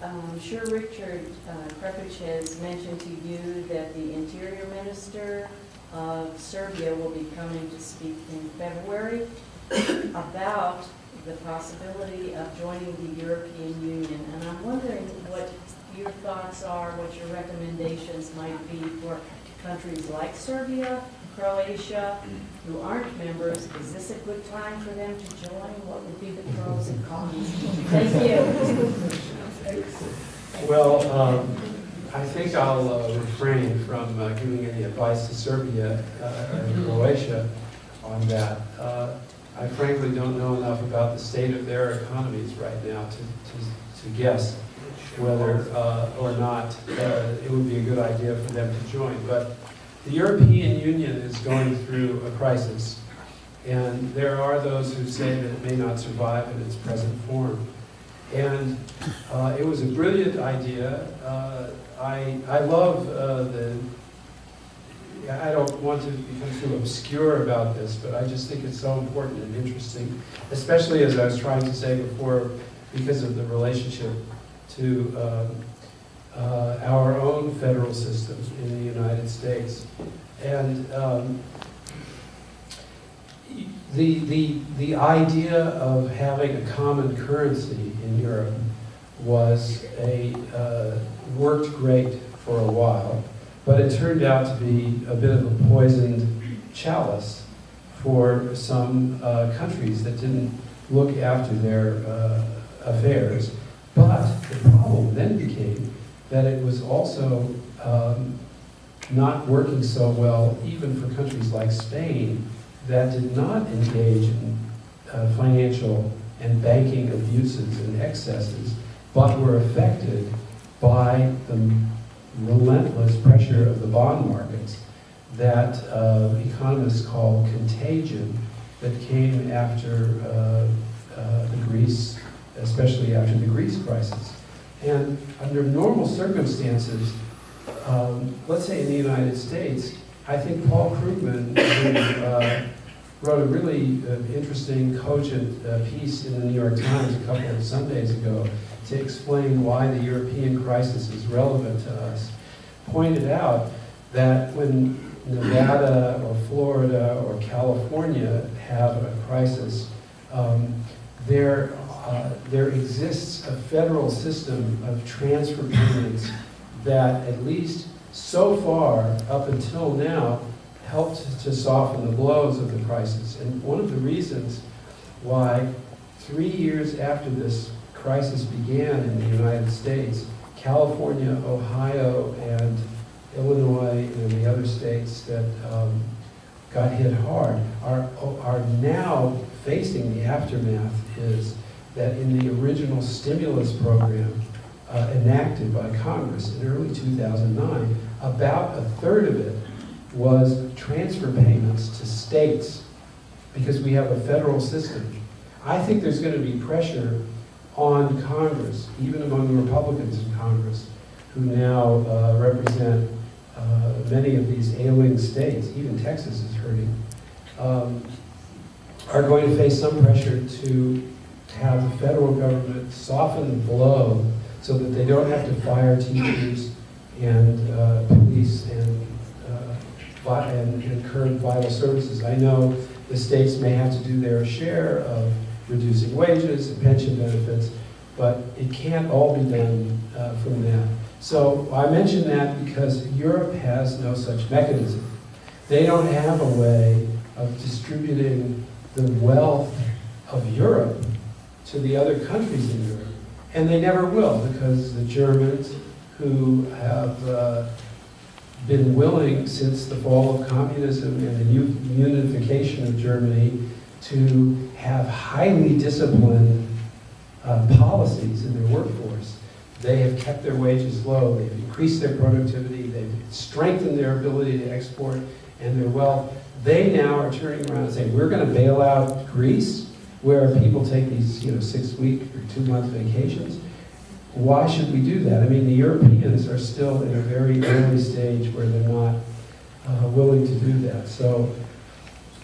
I'm sure Richard Krepich has mentioned to you that the Interior Minister of Serbia will be coming to speak in February about the possibility of joining the European Union. And I'm wondering what your thoughts are, what your recommendations might be for countries like Serbia, Croatia, who aren't members. Is this a good time for them to join? What would be the pros and cons? Thank you. Well, I think I'll refrain from giving any advice to Serbia and Croatia on that. I frankly don't know enough about the state of their economies right now to guess whether or not it would be a good idea for them to join. But the European Union is going through a crisis, and there are those who say that it may not survive in its present form. And it was a brilliant idea. I love I don't want to become too obscure about this, but I just think it's so important and interesting, especially as I was trying to say before, because of the relationship to our own federal system in the United States. And the idea of having a common currency in Europe worked great for a while, but it turned out to be a bit of a poisoned chalice for some countries that didn't look after their affairs. But the problem then became that it was also not working so well even for countries like Spain that did not engage in financial and banking abuses and excesses, but were affected by the relentless pressure of the bond markets that economists call contagion that came after Greece, especially after the Greece crisis. And under normal circumstances, let's say in the United States, I think Paul Krugman, who wrote a really interesting, cogent piece in the New York Times a couple of Sundays ago to explain why the European crisis is relevant to us, pointed out that when Nevada or Florida or California have a crisis, there exists a federal system of transfer payments that, at least so far, up until now, helped to soften the blows of the crisis. And one of the reasons why 3 years after this crisis began in the United States, California, Ohio, and Illinois, and the other states that got hit hard, are now facing the aftermath is that in the original stimulus program enacted by Congress in early 2009, about a third of it was transfer payments to states, because we have a federal system. I think there's going to be pressure on Congress, even among the Republicans in Congress, who now represent many of these ailing states, even Texas is hurting, are going to face some pressure to have the federal government soften the blow so that they don't have to fire teachers and police and current vital services. I know the states may have to do their share of reducing wages and pension benefits, but it can't all be done from that. So I mention that because Europe has no such mechanism. They don't have a way of distributing the wealth of Europe to the other countries in Europe. And they never will, because the Germans, who have been willing since the fall of communism and the unification of Germany to have highly disciplined policies in their workforce. They have kept their wages low, they've increased their productivity, they've strengthened their ability to export and their wealth. They now are turning around and saying, we're going to bail out Greece, where people take these 6-week or 2-month vacations. Why should we do that? I mean, the Europeans are still in a very early stage where they're not willing to do that. So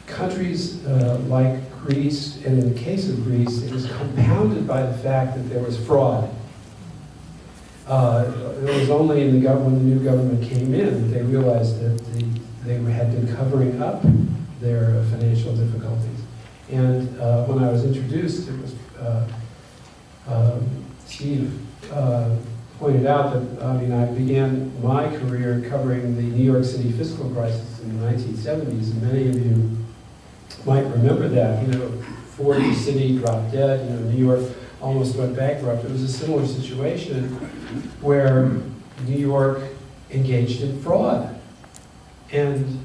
countries like Greece, and in the case of Greece, it was compounded by the fact that there was fraud. It was only in the when the new government came in that they realized that they had been covering up their financial difficulties. And when I was introduced, it was Steve pointed out that, I mean, I began my career covering the New York City fiscal crisis in the 1970s, and many of you might remember that. You know, Ford City dropped dead, you know, New York almost went bankrupt. It was a similar situation where New York engaged in fraud. And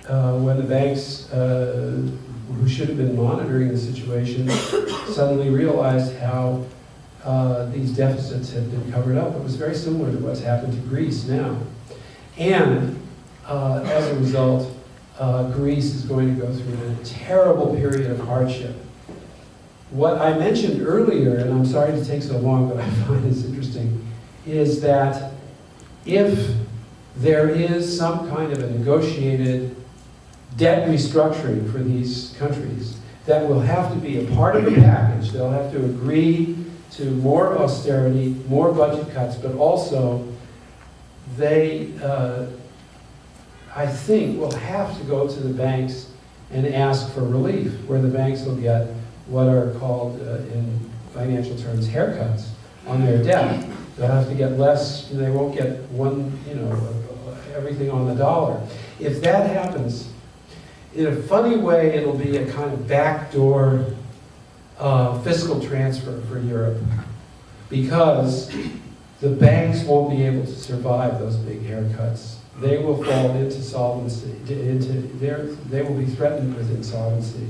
when the banks, who should have been monitoring the situation, suddenly realized how these deficits had been covered up, it was very similar to what's happened to Greece now. And as a result, Greece is going to go through a terrible period of hardship. What I mentioned earlier, and I'm sorry to take so long, but I find this interesting, is that if there is some kind of a negotiated debt restructuring for these countries, that will have to be a part of the package. They'll have to agree to more austerity, more budget cuts, but also they, I think, will have to go to the banks and ask for relief, where the banks will get what are called, in financial terms, haircuts on their debt. They'll have to get less, they won't get one, you know, everything on the dollar. If that happens, in a funny way, it'll be a kind of backdoor fiscal transfer for Europe, because the banks won't be able to survive those big haircuts. They will fall into solvency, they will be threatened with insolvency.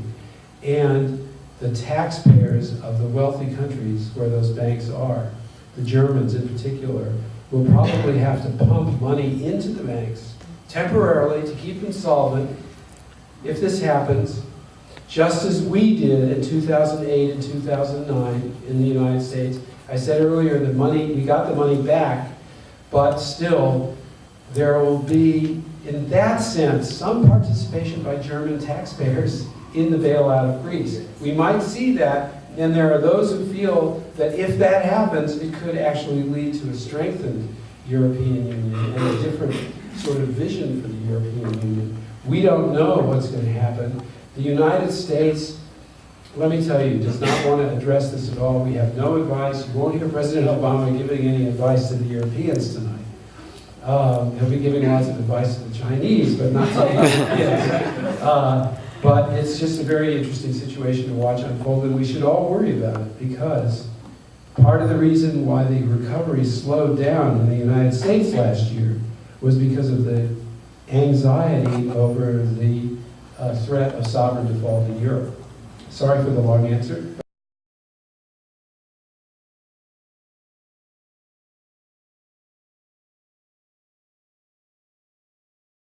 And the taxpayers of the wealthy countries where those banks are, the Germans in particular, will probably have to pump money into the banks temporarily to keep them solvent. If this happens, just as we did in 2008 and 2009 in the United States. I said earlier that we got the money back, but still there will be, in that sense, some participation by German taxpayers in the bailout of Greece. We might see that, and there are those who feel that if that happens, it could actually lead to a strengthened European Union and a different sort of vision for the European Union. We don't know what's going to happen. The United States, let me tell you, does not want to address this at all. We have no advice. You won't hear President Obama giving any advice to the Europeans tonight. He'll be giving lots of advice to the Chinese, but not to the Europeans. But it's just a very interesting situation to watch unfold, and we should all worry about it, because part of the reason why the recovery slowed down in the United States last year was because of the anxiety over the threat of sovereign default in Europe. Sorry for the long answer.